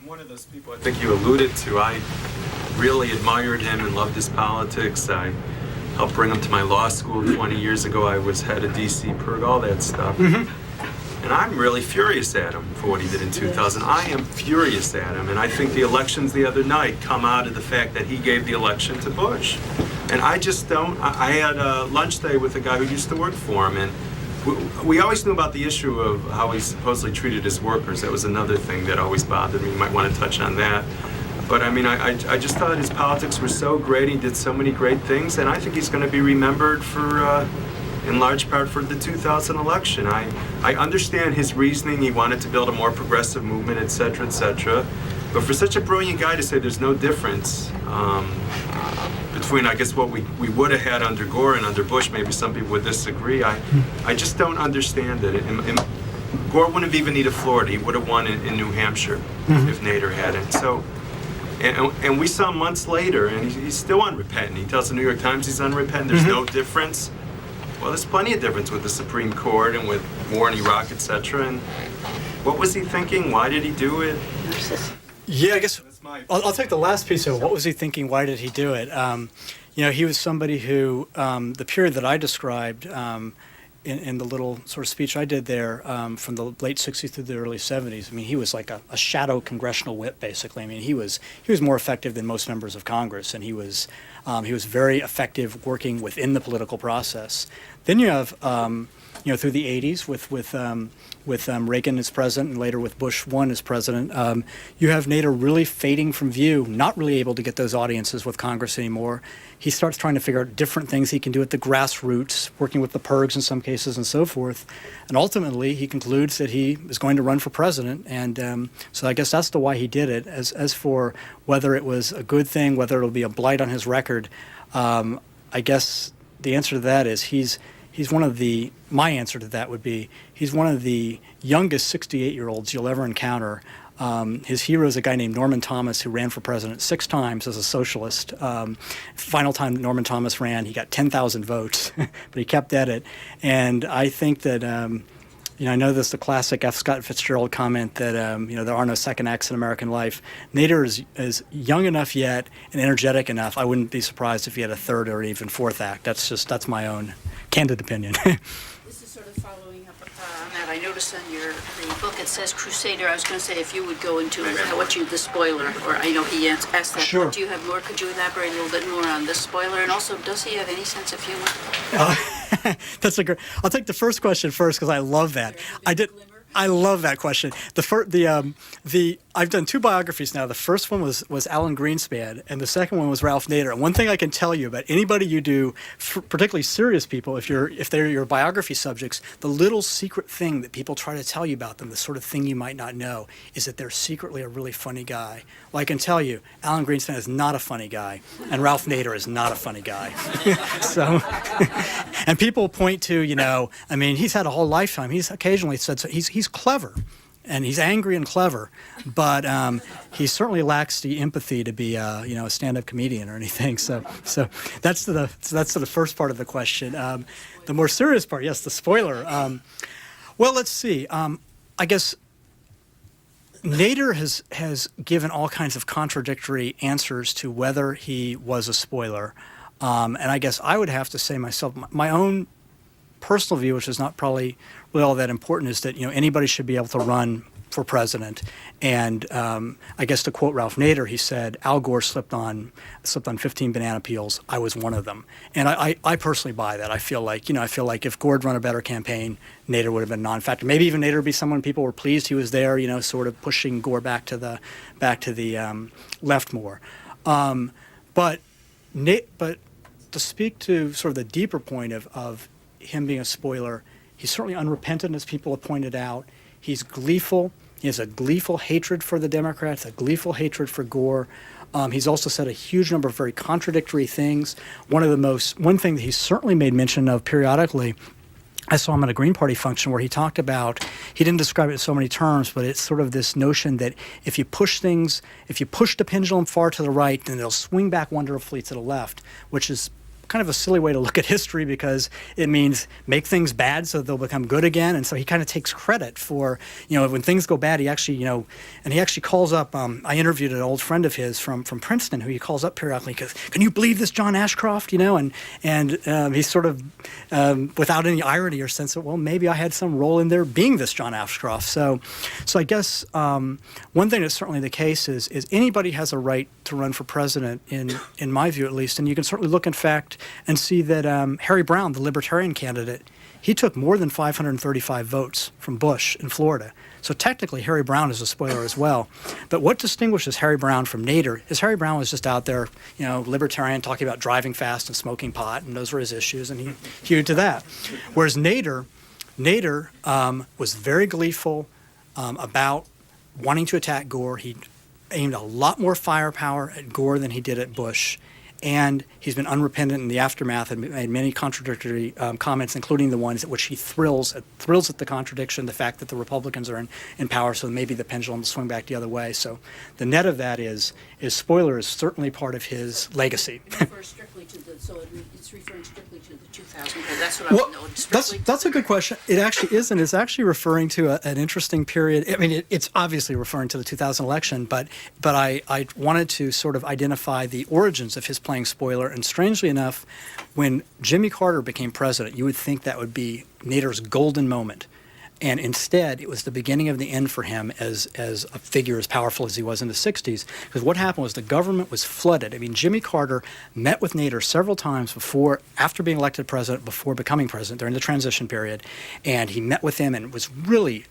One of those people I think you alluded to, I really admired him and loved his politics. I helped bring him to my law school 20 years ago. I was head of DC PERG, all that stuff. Mm-hmm. And I'm really furious at him for what he did in 2000. I am furious at him. And I think the elections the other night come out of the fact that he gave the election to Bush. And I just don't. I had a lunch day with a guy who used to work for him, and we always knew about the issue of how he supposedly treated his workers. That was another thing that always bothered me. You might want to touch on that. But I just thought his politics were so great. He did so many great things, and I think he's going to be remembered for, in large part, for the 2000 election. I understand his reasoning. He wanted to build a more progressive movement, et cetera, et cetera. But for such a brilliant guy to say there's no difference between, I guess, what we would have had under Gore and under Bush, maybe some people would disagree. I just don't understand it. And Gore wouldn't have even needed Florida. He would have won in New Hampshire if Nader hadn't. So, and we saw months later, and he's still unrepentant. He tells the New York Times he's unrepentant. There's no difference. Well, there's plenty of difference with the Supreme Court and with war in Iraq, etc. And what was he thinking? Why did he do it? Yeah, I guess I'll take the last piece of it. What was he thinking? Why did he do it? He was somebody who, the period that I described in the little sort of speech I did there from the late 60s through the early 70s, he was like a shadow congressional whip, basically. He was more effective than most members of Congress, and he was very effective working within the political process. Then you have through the 80s with Reagan as president and later with Bush 1 as president, you have Nader really fading from view, not really able to get those audiences with Congress anymore. He starts trying to figure out different things he can do at the grassroots, working with the PIRGs in some cases and so forth. And ultimately, he concludes that he is going to run for president. And so I guess that's the why he did it. As for whether it was a good thing, whether it'll be a blight on his record, I guess the answer to that is he's one of the, my answer to that would be, he's one of the youngest 68-year-olds you'll ever encounter. His hero is a guy named Norman Thomas, who ran for president 6 times as a socialist. Final time Norman Thomas ran, he got 10,000 votes, but he kept at it. And I think that, I know this is the classic F. Scott Fitzgerald comment that, there are no second acts in American life. Nader is young enough yet and energetic enough. I wouldn't be surprised if he had a third or even fourth act. That's my own candid opinion. This is sort of following up on that. I noticed on the book it says Crusader. I was going to say if you would go into the spoiler, or I know he asked that. Sure. Do you have more? Could you elaborate a little bit more on the spoiler? And also, does he have any sense of humor? That's a great. I'll take the first question first because I love that. I love that question. I've done 2 biographies now. The first one was Alan Greenspan, and the second one was Ralph Nader. And one thing I can tell you about anybody you do, particularly serious people, if they're your biography subjects, the little secret thing that people try to tell you about them, the sort of thing you might not know, is that they're secretly a really funny guy. Well, I can tell you, Alan Greenspan is not a funny guy, and Ralph Nader is not a funny guy. So, and people point to, he's had a whole lifetime. He's occasionally said so. He's clever, and he's angry and clever, but he certainly lacks the empathy to be a stand-up comedian or anything. So that's the first part of the question. The more serious part, yes, the spoiler. Well, let's see. I guess Nader has given all kinds of contradictory answers to whether he was a spoiler, and I guess I would have to say myself, my own personal view, which is not probably really all that important, is that anybody should be able to run for president. And I guess to quote Ralph Nader, he said, Al Gore slipped on 15 banana peels. I was one of them. And I personally buy that. I feel like if Gore had run a better campaign, Nader would have been non-factor. Maybe even Nader would be someone people were pleased he was there, sort of pushing Gore back to the left more. But to speak to sort of the deeper point of him being a spoiler, he's certainly unrepentant, as people have pointed out. He's gleeful. He has a gleeful hatred for the Democrats, a gleeful hatred for Gore. He's also said a huge number of very contradictory things. One thing that he certainly made mention of periodically, I saw him at a Green Party function where he talked about, he didn't describe it in so many terms, but it's sort of this notion that if you push the pendulum far to the right, then it'll swing back wonderfully to the left, which is kind of a silly way to look at history because it means make things bad so they'll become good again. And so he kind of takes credit for, when things go bad, he actually, and he actually calls up, I interviewed an old friend of his from Princeton who he calls up periodically because, can you believe this John Ashcroft, and he's sort of, without any irony or sense of, well, maybe I had some role in there being this John Ashcroft. So I guess one thing that's certainly the case is anybody has a right to run for president, in my view at least, and you can certainly look, in fact, and see that Harry Brown, the Libertarian candidate, he took more than 535 votes from Bush in Florida. So technically, Harry Brown is a spoiler as well. But what distinguishes Harry Brown from Nader is Harry Brown was just out there, libertarian, talking about driving fast and smoking pot, and those were his issues, and he hewed to that. Whereas Nader was very gleeful about wanting to attack Gore. He aimed a lot more firepower at Gore than he did at Bush. And he's been unrepentant in the aftermath and made many contradictory comments, including the ones at which he thrills at the contradiction, the fact that the Republicans are in power, so maybe the pendulum will swing back the other way. So the net of that is spoiler is certainly part of his legacy. It's referring strictly to the 2000. That's what I would know. That's a good question. It actually isn't. It's actually referring to an interesting period. I mean, it's obviously referring to the 2000 election, but I wanted to sort of identify the origins of his playing spoiler. And strangely enough, when Jimmy Carter became president, you would think that would be Nader's golden moment. And instead, it was the beginning of the end for him as a figure as powerful as he was in the 60s. Because what happened was the government was flooded. I mean, Jimmy Carter met with Nader several times after being elected president, before becoming president, during the transition period. And he met with him and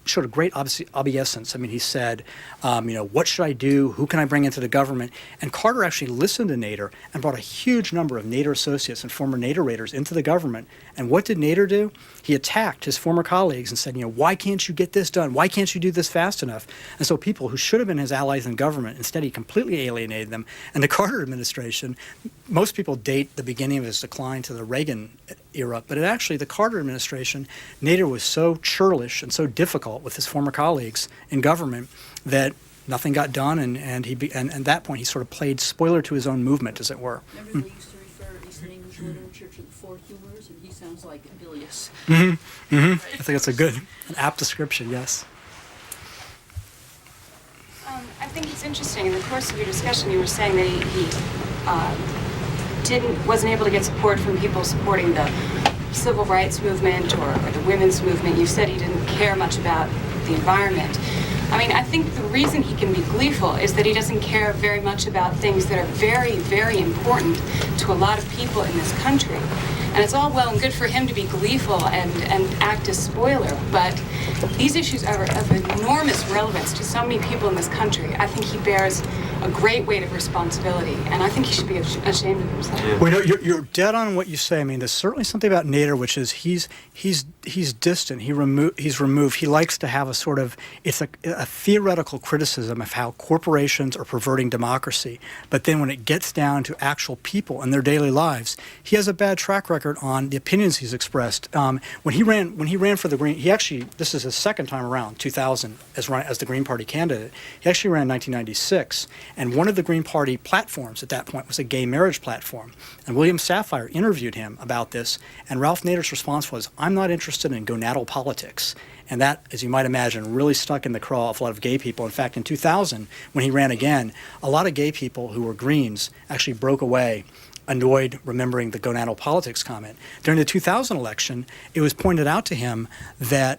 showed a great obeisance. I mean, he said, what should I do? Who can I bring into the government? And Carter actually listened to Nader and brought a huge number of Nader associates and former Nader raiders into the government. And what did Nader do? He attacked his former colleagues and said, why can't you get this done? Why can't you do this fast enough? And so people who should have been his allies in government, instead he completely alienated them. And the Carter administration, most people date the beginning of his decline to the Reagan era, but the Carter administration, Nader was so churlish and so difficult with his former colleagues in government that nothing got done, and at that point he sort of played spoiler to his own movement, as it were. Remember they used to refer, at least in English literature, to the four humors, and he sounds like bilious. Mm-hmm. Mm-hmm. I think that's an apt description, yes. I think it's interesting. In the course of your discussion, you were saying that he wasn't able to get support from people supporting the civil rights movement or the women's movement. You said he didn't care much about the environment. I mean, I think the reason he can be gleeful is that he doesn't care very much about things that are very, very important to a lot of people in this country. And it's all well and good for him to be gleeful and act as spoiler, but these issues are of enormous relevance to so many people in this country. I think he bears a great weight of responsibility, and I think he should be ashamed of himself. Yeah. Well, you're dead on what you say. I mean, there's certainly something about Nader, which is he's distant. He's removed. He likes to have it's a theoretical criticism of how corporations are perverting democracy. But then when it gets down to actual people and their daily lives, he has a bad track record on the opinions he's expressed. When he ran for the Green, this is his second time around, 2000, as the Green Party candidate. He actually ran in 1996. And one of the Green Party platforms at that point was a gay marriage platform. And William Safire interviewed him about this, and Ralph Nader's response was, "I'm not interested in gonadal politics." And that, as you might imagine, really stuck in the craw of a lot of gay people. In fact, in 2000, when he ran again, a lot of gay people who were Greens actually broke away, annoyed remembering the gonadal politics comment. During the 2000 election, it was pointed out to him that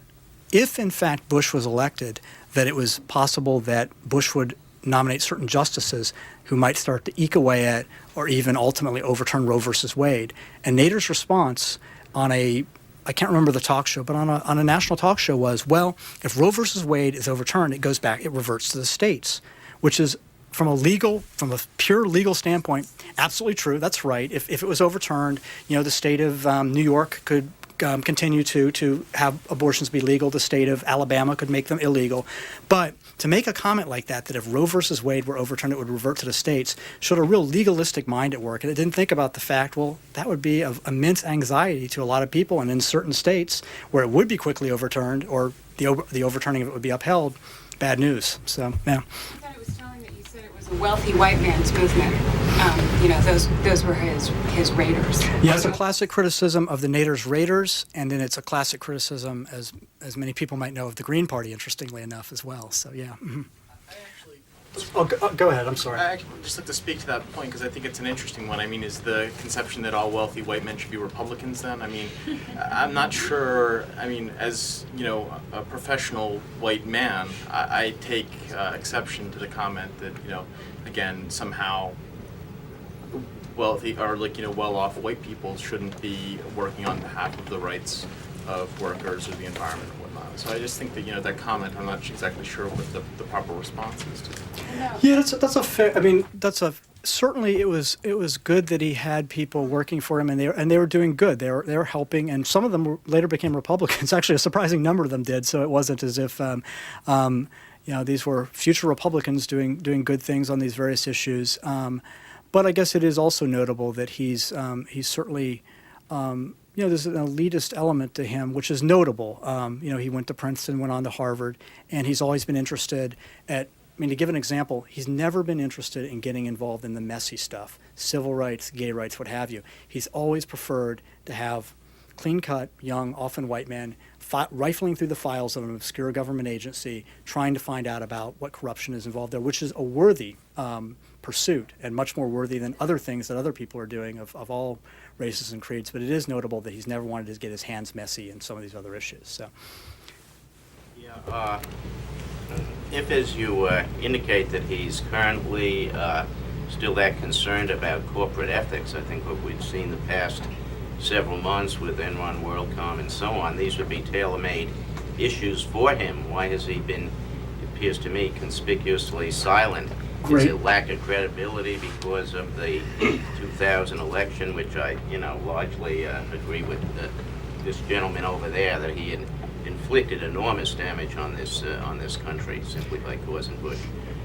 if, in fact, Bush was elected, that it was possible that Bush would nominate certain justices who might start to eke away at or even ultimately overturn Roe versus Wade. And Nader's response on I can't remember the talk show, but on a national talk show was, well, if Roe versus Wade is overturned, it reverts to the states, which is from a pure legal standpoint, absolutely true. That's right. If it was overturned, the state of New York could continue to have abortions be legal. The state of Alabama could make them illegal. But to make a comment like that if Roe versus Wade were overturned, it would revert to the states, showed a real legalistic mind at work. And it didn't think about the fact, well, that would be of immense anxiety to a lot of people. And in certain states where it would be quickly overturned or the overturning of it would be upheld, bad news. So, yeah. The wealthy white man's movement, those were his raiders. Yeah, it's a classic criticism of the Nader's raiders, and then it's a classic criticism, as many people might know, of the Green Party, interestingly enough, as well. So, yeah. Mm-hmm. Go ahead. I'm sorry. I actually would just like to speak to that point because I think it's an interesting one. I mean, is the conception that all wealthy white men should be Republicans then? I mean, I'm not sure. I mean, as, a professional white man, I take exception to the comment that, again, somehow wealthy or well-off white people shouldn't be working on behalf of the rights of workers or the environment and whatnot. So I just think that, that comment, I'm not exactly sure what the proper response is to. Yeah, that's a fair. I mean, certainly it was good that he had people working for him, and they were doing good. They were helping, and some of them later became Republicans. Actually, a surprising number of them did. So it wasn't as if these were future Republicans doing good things on these various issues. But I guess it is also notable that he's certainly. There's an elitist element to him, which is notable. He went to Princeton, went on to Harvard, and he's always been interested to give an example, he's never been interested in getting involved in the messy stuff, civil rights, gay rights, what have you. He's always preferred to have clean-cut, young, often white men rifling through the files of an obscure government agency, trying to find out about what corruption is involved there, which is a worthy pursuit and much more worthy than other things that other people are doing of all races and creeds. But it is notable that he's never wanted to get his hands messy in some of these other issues. So. If, as you indicate, that he's currently still that concerned about corporate ethics, I think what we've seen the past several months with Enron, WorldCom, and so on, these would be tailor-made issues for him. Why has he been, it appears to me, conspicuously silent? Is it lack of credibility because of the 2000 election, which I, largely agree with this gentleman over there, that he had inflicted enormous damage on this country simply by causing Bush.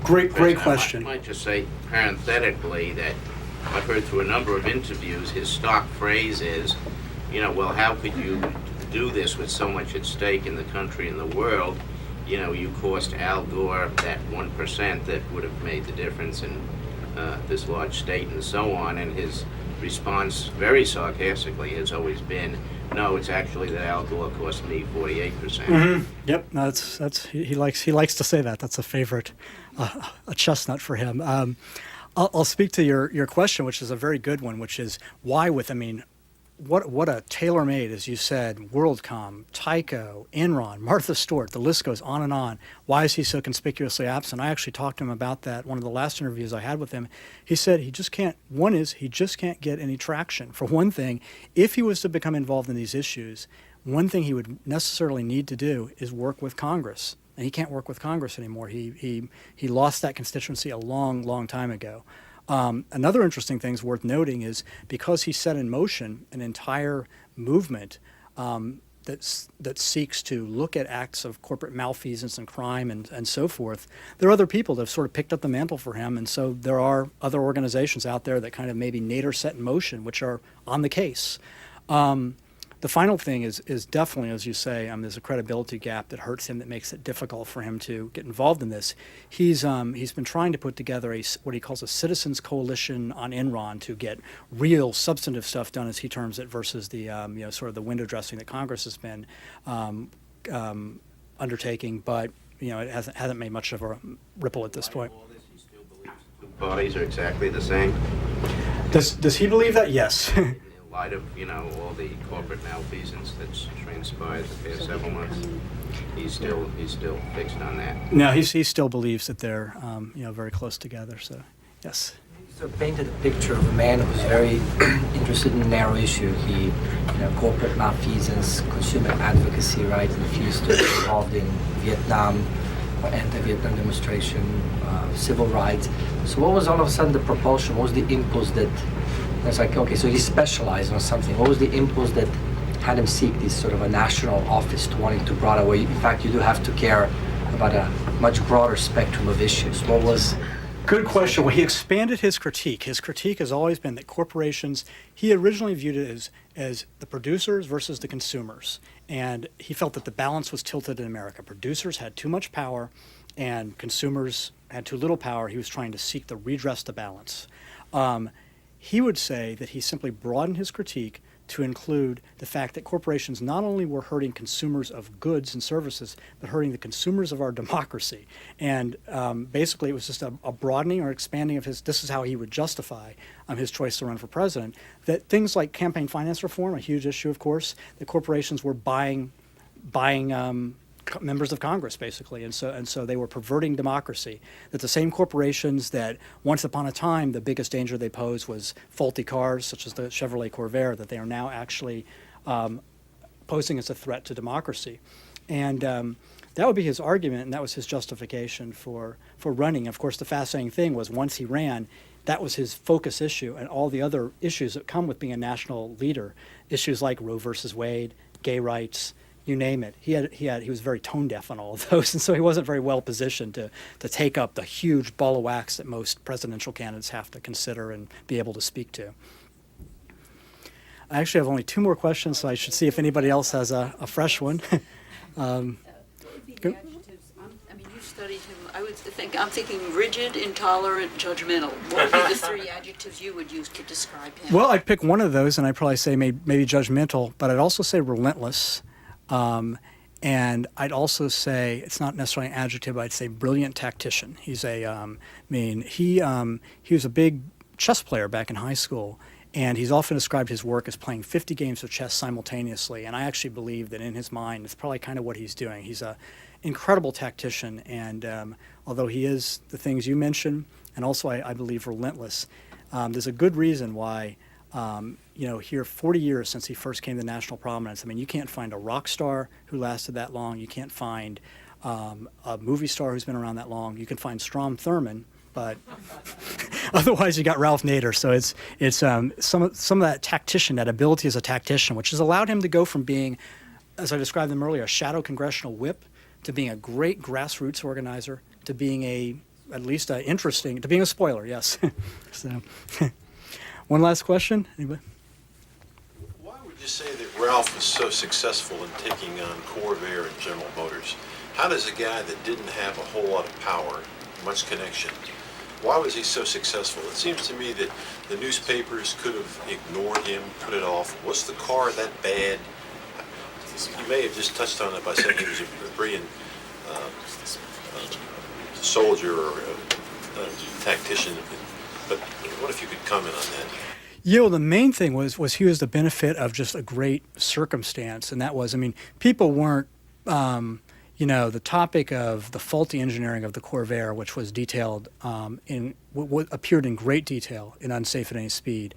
Great question. I might just say parenthetically that I've heard through a number of interviews his stock phrase is, well, how could you do this with so much at stake in the country and the world? You cost Al Gore that 1% that would have made the difference in this large state and so on. And his response, very sarcastically, has always been, no, it's actually that Al Gore cost me 48%. Mm-hmm. Yep, no, that's he likes to say that. That's a favorite, a chestnut for him. I'll speak to your question, which is a very good one, which is why what a tailor-made, as you said, WorldCom, Tyco, Enron, Martha Stewart, the list goes on and on. Why is he so conspicuously absent? I actually talked to him about that. One of the last interviews I had with him, he said he just can't get any traction. For one thing, if he was to become involved in these issues, one thing he would necessarily need to do is work with Congress. And he can't work with Congress anymore. He lost that constituency a long, long time ago. Another interesting thing worth noting is because he set in motion an entire movement that seeks to look at acts of corporate malfeasance and crime and so forth, there are other people that have sort of picked up the mantle for him. And so there are other organizations out there that kind of maybe Nader set in motion, which are on the case. The final thing is definitely, as you say, there's a credibility gap that hurts him, that makes it difficult for him to get involved in this. He's been trying to put together what he calls a citizens coalition on Enron to get real substantive stuff done, as he terms it, versus the sort of the window dressing that Congress has been undertaking. But it hasn't made much of a ripple at this point. All this, he still believes the two parties are exactly the same. Does he believe that? Yes. In light of all the corporate malfeasance that's transpired the past several months, he's still fixed on that. No, he still believes that they're very close together. So, yes. So painted a picture of a man who's very interested in a narrow issue. He, corporate malfeasance, consumer advocacy, right? And he used to be involved in Vietnam, anti-Vietnam demonstration, civil rights. So what was all of a sudden the propulsion? What was the impulse that? It's like, okay, so he specialized on something. What was the impulse that had him seek this sort of a national office, to wanting to broaden away? In fact, you do have to care about a much broader spectrum of issues. What was... Good question. Well, he expanded his critique. His critique has always been that corporations, he originally viewed it as the producers versus the consumers. And he felt that the balance was tilted in America. Producers had too much power and consumers had too little power. He was trying to seek to redress the balance. He would say that he simply broadened his critique to include the fact that corporations not only were hurting consumers of goods and services, but hurting the consumers of our democracy. And basically it was just a broadening or expanding of this is how he would justify his choice to run for president, that things like campaign finance reform, a huge issue, of course, that corporations were buying members of Congress, basically, and so they were perverting democracy. That the same corporations that once upon a time the biggest danger they posed was faulty cars, such as the Chevrolet Corvair, that they are now actually posing as a threat to democracy. And that would be his argument, and that was his justification for running. Of course, the fascinating thing was once he ran, that was his focus issue, and all the other issues that come with being a national leader, issues like Roe versus Wade, gay rights, you name it. He was very tone deaf on all of those, and so he wasn't very well positioned to take up the huge ball of wax that most presidential candidates have to consider and be able to speak to. I actually have only 2 more questions, so I should see if anybody else has a fresh one. You studied him. I'm thinking rigid, intolerant, judgmental. What would be the 3 adjectives you would use to describe him? Well, I'd pick one of those, and I'd probably say maybe judgmental, but I'd also say relentless. And I'd also say, it's not necessarily an adjective, I'd say brilliant tactician. He's he was a big chess player back in high school, and he's often described his work as playing 50 games of chess simultaneously. And I actually believe that in his mind, it's probably kind of what he's doing. He's incredible tactician, and although he is the things you mentioned, and also I believe relentless, there's a good reason why, here 40 years since he first came to national prominence, I mean, you can't find a rock star who lasted that long. You can't find a movie star who's been around that long. You can find Strom Thurmond, but otherwise you got Ralph Nader. So it's some of that tactician, that ability as a tactician, which has allowed him to go from being, as I described them earlier, a shadow congressional whip, to being a great grassroots organizer, to being to being a spoiler, yes. So, one last question, anybody? Why would you say that Ralph was so successful in taking on Corvair and General Motors? How does a guy that didn't have a whole lot of power, much connection, why was he so successful? It seems to me that the newspapers could have ignored him, put it off. Was the car that bad? You may have just touched on it by saying he was a brilliant soldier or a tactician, but what if you could comment on that? The main thing was he was the benefit of just a great circumstance, and that was, I mean, people weren't, the topic of the faulty engineering of the Corvair, which was detailed appeared in great detail in Unsafe at Any Speed,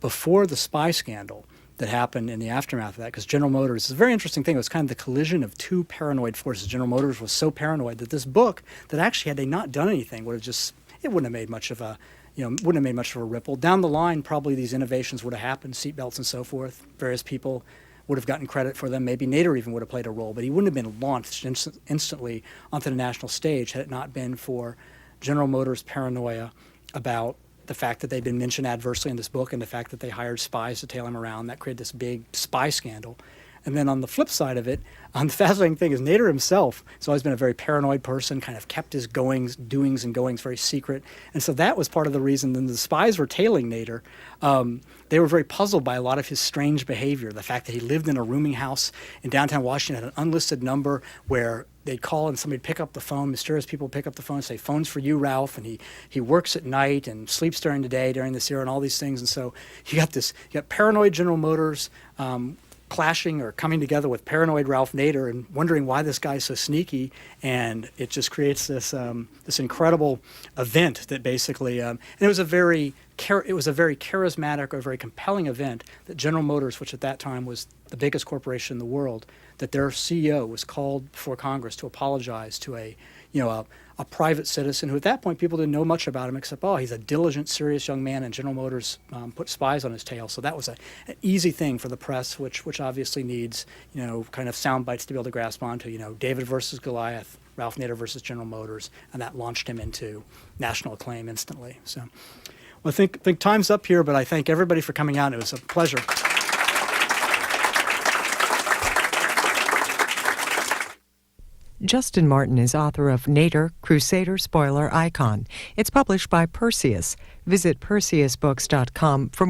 before the spy scandal that happened in the aftermath of that, because General Motors is a very interesting thing. It was kind of the collision of two paranoid forces. General Motors was so paranoid that this book, that actually had they not done anything, wouldn't have made much of a ripple. Down the line, probably these innovations would have happened, seatbelts and so forth. Various people would have gotten credit for them. Maybe Nader even would have played a role, but he wouldn't have been launched instantly onto the national stage had it not been for General Motors' paranoia about the fact that they'd been mentioned adversely in this book and the fact that they hired spies to tail him around. That created this big spy scandal. And then on the flip side of it, the fascinating thing is Nader himself has always been a very paranoid person, kind of kept his doings and goings very secret. And so that was part of the reason that the spies were tailing Nader. They were very puzzled by a lot of his strange behavior. The fact that he lived in a rooming house in downtown Washington, had an unlisted number where they'd call and somebody'd pick up the phone. Mysterious people pick up the phone and say, "Phone's for you, Ralph." And he works at night and sleeps during the day during this era and all these things. And so you got paranoid General Motors clashing or coming together with paranoid Ralph Nader and wondering why this guy's so sneaky, and it just creates this incredible event that basically and it was a very charismatic or very compelling event that General Motors, which at that time was the biggest corporation in the world, that their CEO was called before Congress to apologize to a private citizen who at that point people didn't know much about him except, he's a diligent, serious young man, and General Motors put spies on his tail. So that was an easy thing for the press, which obviously needs, kind of sound bites to be able to grasp onto, David versus Goliath, Ralph Nader versus General Motors, and that launched him into national acclaim instantly. So well, I think time's up here, but I thank everybody for coming out. It was a pleasure. Justin Martin is author of Nader, Crusader Spoiler Icon. It's published by Perseus. Visit perseusbooks.com for